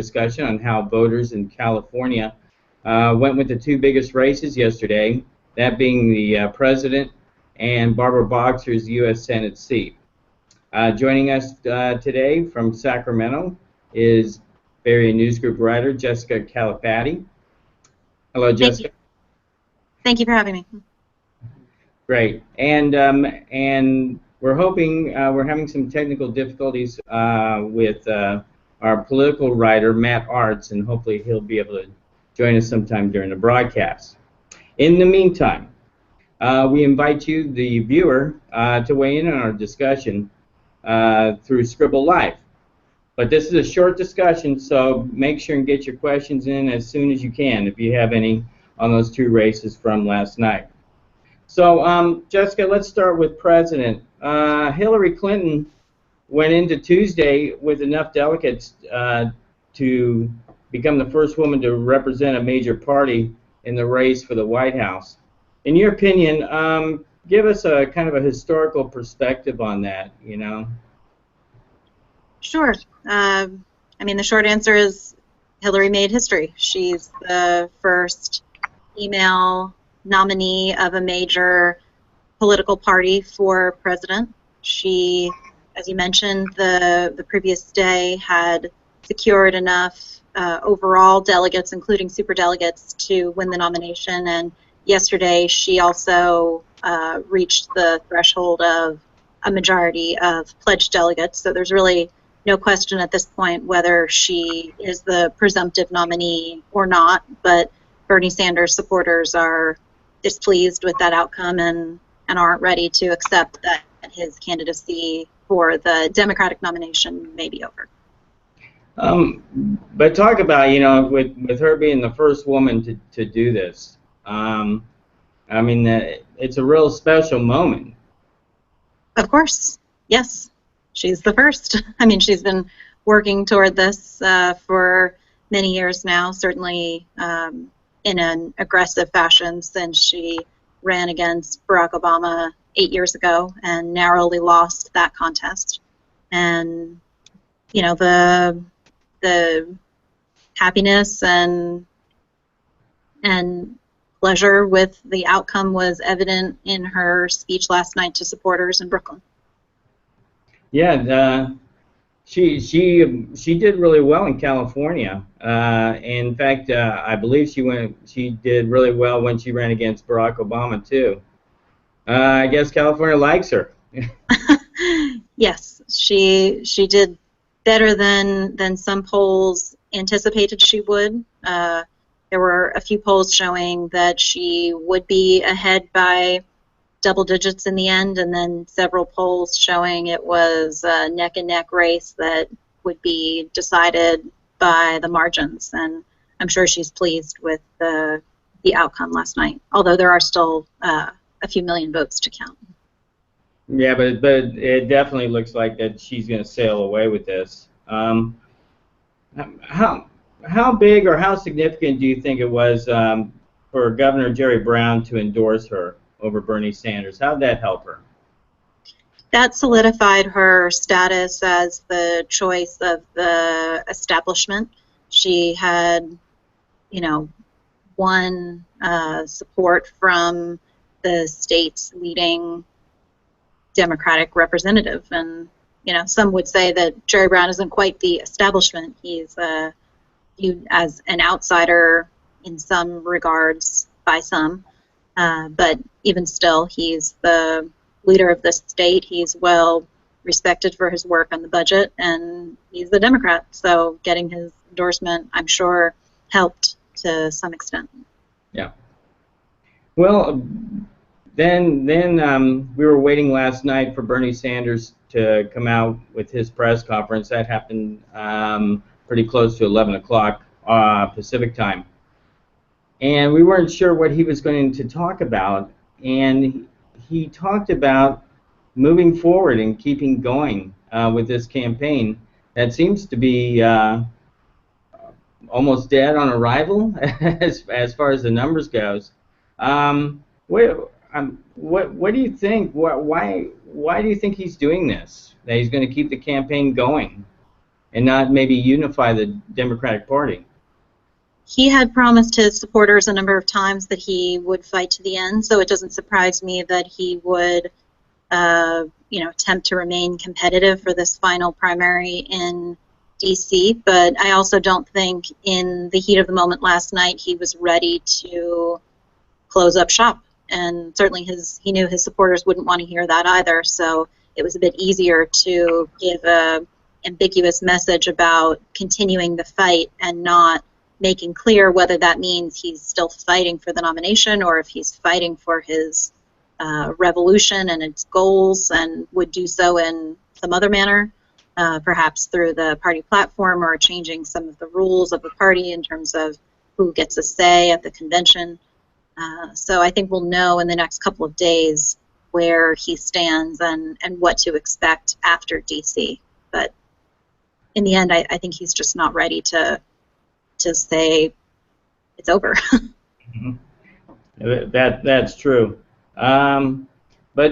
discussion on how voters in California went with the two biggest races yesterday, that being the president and Barbara Boxer's U.S. Senate seat. Joining us today from Sacramento is Area News Group writer Jessica Calefati. Hello, Jessica. Thank you for having me. Great. And we're hoping we're having some technical difficulties with our political writer Matt Arts, and hopefully he'll be able to join us sometime during the broadcast. In the meantime, we invite you, the viewer, to weigh in on our discussion through Scribble Live. But this is a short discussion, so make sure and get your questions in as soon as you can if you have any on those two races from last night. So, Jessica, let's start with President. Hillary Clinton went into Tuesday with enough delegates to become the first woman to represent a major party in the race for the White House. In your opinion, give us a kind of a historical perspective on that, you know. Sure. I mean, the short answer is Hillary made history. She's the first female nominee of a major political party for president. She, as you mentioned, the previous day had secured enough overall delegates, including superdelegates, to win the nomination, and yesterday she also reached the threshold of a majority of pledged delegates, so there's really no question at this point whether she is the presumptive nominee or not, but Bernie Sanders supporters are displeased with that outcome and aren't ready to accept that his candidacy for the Democratic nomination may be over. But talk about, you know, with her being the first woman to do this, I mean, it's a real special moment. Of course, yes. She's the first. I mean, she's been working toward this for many years now, certainly in an aggressive fashion since she ran against Barack Obama 8 years ago and narrowly lost that contest. And, you know, the happiness and pleasure with the outcome was evident in her speech last night to supporters in Brooklyn. Yeah, she did really well in California. In fact, I believe she did really well when she ran against Barack Obama too. I guess California likes her. Yes, she did better than some polls anticipated she would. There were a few polls showing that she would be ahead by double digits in the end, and then several polls showing it was a neck-and-neck race that would be decided by the margins. And I'm sure she's pleased with the outcome last night, although there are still a few million votes to count. Yeah, but it definitely looks like that she's going to sail away with this. How big or how significant do you think it was for Governor Jerry Brown to endorse her over Bernie Sanders? How did that help her? That solidified her status as the choice of the establishment. She had, you know, won support from the state's leading Democratic representative, and you know, some would say that Jerry Brown isn't quite the establishment. He's viewed as an outsider in some regards by some. But even still, he's the leader of the state. He's well respected for his work on the budget, and he's a Democrat. So getting his endorsement, I'm sure, helped to some extent. Yeah. Well, then we were waiting last night for Bernie Sanders to come out with his press conference. That happened pretty close to 11 o'clock Pacific time. And we weren't sure what he was going to talk about, and he talked about moving forward and keeping going with this campaign that seems to be almost dead on arrival as far as the numbers goes. What do you think? Why do you think he's doing this? That he's going to keep the campaign going and not maybe unify the Democratic Party? He had promised his supporters a number of times that he would fight to the end, so it doesn't surprise me that he would attempt to remain competitive for this final primary in DC, but I also don't think in the heat of the moment last night he was ready to close up shop. And certainly he knew his supporters wouldn't want to hear that either, so it was a bit easier to give a ambiguous message about continuing the fight and not making clear whether that means he's still fighting for the nomination or if he's fighting for his revolution and its goals and would do so in some other manner, perhaps through the party platform or changing some of the rules of the party in terms of who gets a say at the convention. So I think we'll know in the next couple of days where he stands and what to expect after DC. But in the end, I think he's just not ready to say it's over. That's true. But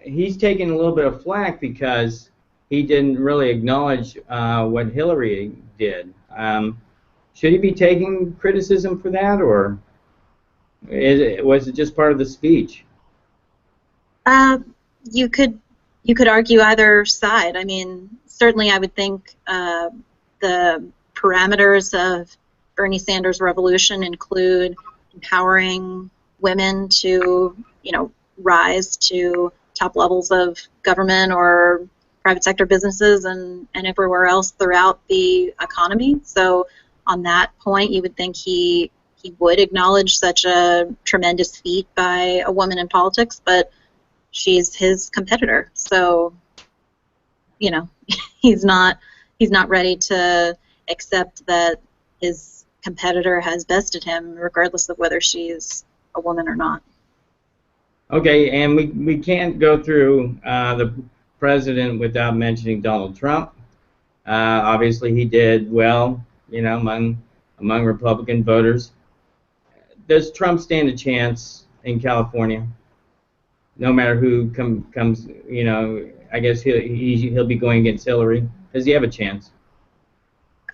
he's taking a little bit of flack because he didn't really acknowledge what Hillary did. Should he be taking criticism for that, or was it just part of the speech? You could argue either side. I mean, certainly I would think the parameters of Bernie Sanders' revolution include empowering women to, rise to top levels of government or private sector businesses and everywhere else throughout the economy. So on that point, you would think he would acknowledge such a tremendous feat by a woman in politics, but she's his competitor. So, he's not ready to accept that his competitor has bested him, regardless of whether she's a woman or not. Okay, and we can't go through the president without mentioning Donald Trump. Obviously, he did well, among Republican voters. Does Trump stand a chance in California? No matter who comes, I guess he'll be going against Hillary. Does he have a chance?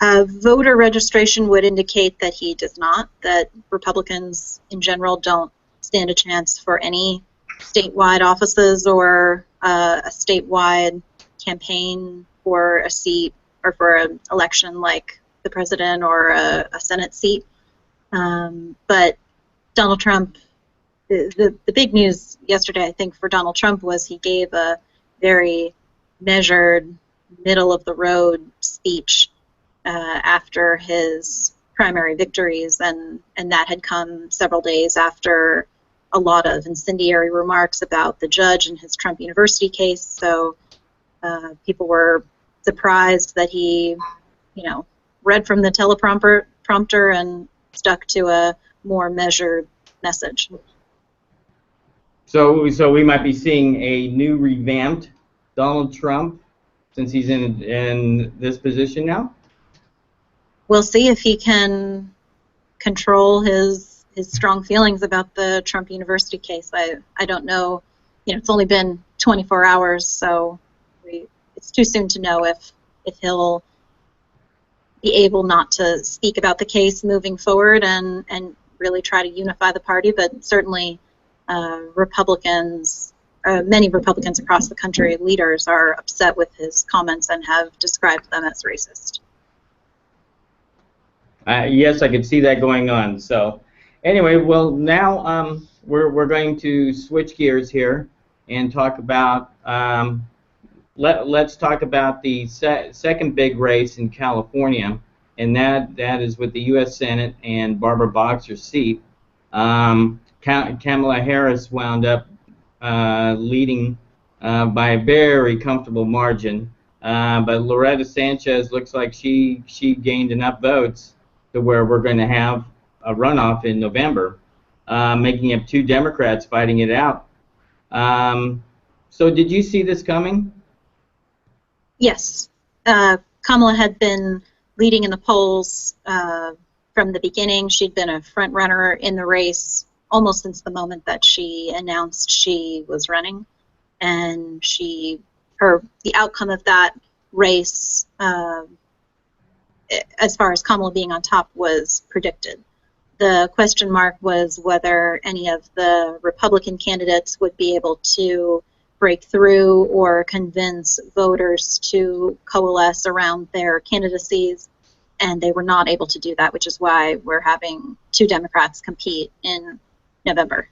Voter registration would indicate that he does not, that Republicans in general don't stand a chance for any statewide offices or a statewide campaign for a seat or for an election like the president or a Senate seat. But Donald Trump, the big news yesterday, I think, for Donald Trump was he gave a very measured, middle-of-the-road speech after his primary victories, and that had come several days after a lot of incendiary remarks about the judge and his Trump University case. So people were surprised that he, read from the teleprompter and stuck to a more measured message. So we might be seeing a new revamped Donald Trump since he's in this position now? We'll see if he can control his strong feelings about the Trump University case. I don't know. It's only been 24 hours, so it's too soon to know if he'll be able not to speak about the case moving forward and really try to unify the party. But certainly Republicans, many Republicans across the country, leaders, are upset with his comments and have described them as racist. Yes, I could see that going on. So anyway, well, now we're going to switch gears here and talk about let's talk about the second big race in California, and that is with the U.S. Senate and Barbara Boxer's seat. Kamala Harris wound up leading by a very comfortable margin, but Loretta Sanchez looks like she gained enough votes to where we're going to have a runoff in November, making up two Democrats fighting it out. So did you see this coming? Yes. Kamala had been leading in the polls from the beginning. She'd been a front runner in the race almost since the moment that she announced she was running. And the outcome of that race as far as Kamala being on top, was predicted. The question mark was whether any of the Republican candidates would be able to break through or convince voters to coalesce around their candidacies, and they were not able to do that, which is why we're having two Democrats compete in November.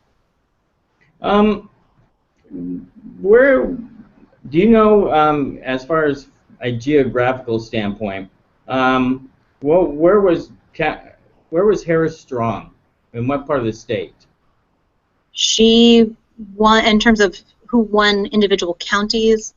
Where do you know, as far as a geographical standpoint, where was Harris strong? In what part of the state? She won, in terms of who won individual counties,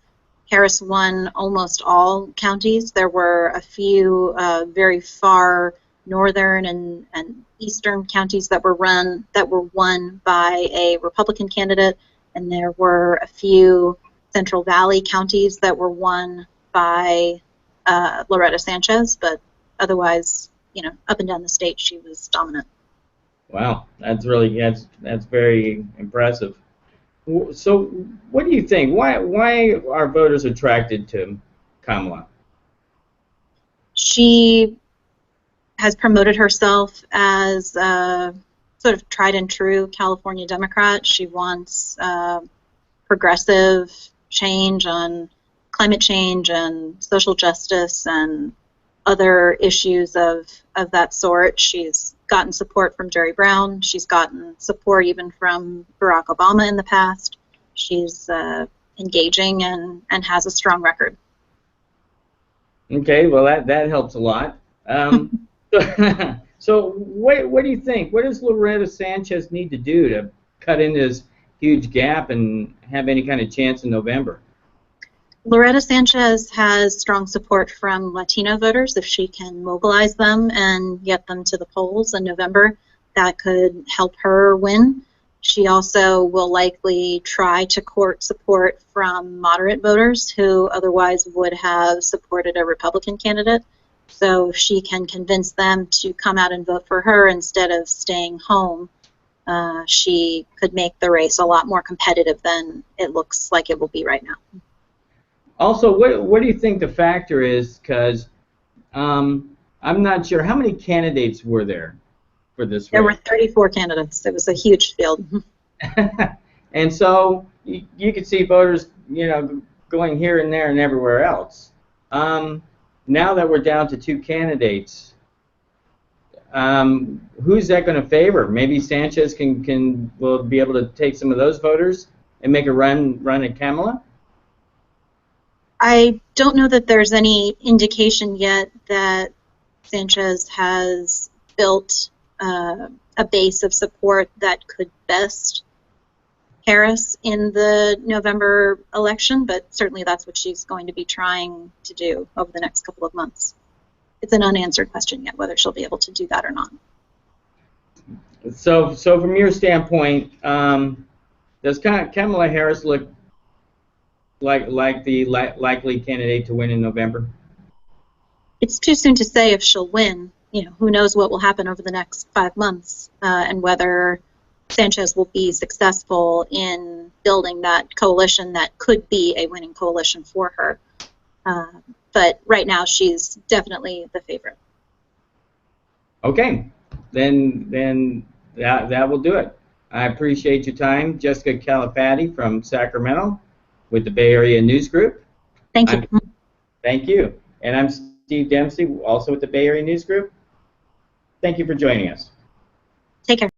Harris won almost all counties. There were a few very far northern and eastern counties that were won by a Republican candidate, and there were a few Central Valley counties that were won by Loretta Sanchez, but otherwise, up and down the state, she was dominant. Wow, that's very impressive. So, what do you think? Why are voters attracted to Kamala? She has promoted herself as a sort of tried and true California Democrat. She wants progressive change on climate change and social justice and other issues of that sort. She's gotten support from Jerry Brown. She's gotten support even from Barack Obama in the past. She's engaging and has a strong record. Okay, well that helps a lot. So what do you think? What does Loretta Sanchez need to do to cut into this huge gap and have any kind of chance in November? Loretta Sanchez has strong support from Latino voters. If she can mobilize them and get them to the polls in November, that could help her win. She also will likely try to court support from moderate voters who otherwise would have supported a Republican candidate. So if she can convince them to come out and vote for her instead of staying home, she could make the race a lot more competitive than it looks like it will be right now. Also, what do you think the factor is? Because I'm not sure. How many candidates were there for this race? There were 34 candidates. It was a huge field. And so you could see voters, going here and there and everywhere else. Now that we're down to two candidates, who's that going to favor? Maybe Sanchez will be able to take some of those voters and make a run at Kamala? I don't know that there's any indication yet that Sanchez has built a base of support that could best Harris in the November election, but certainly that's what she's going to be trying to do over the next couple of months. It's an unanswered question yet whether she'll be able to do that or not. So from your standpoint, does Kamala Harris look like the likely candidate to win in November? It's too soon to say if she'll win. Who knows what will happen over the next 5 months, and whether Sanchez will be successful in building that coalition that could be a winning coalition for her. But right now, she's definitely the favorite. Okay, then that will do it. I appreciate your time, Jessica Calefati from Sacramento, with the Bay Area News Group. Thank you. Thank you. And I'm Steve Dempsey, also with the Bay Area News Group. Thank you for joining us. Take care.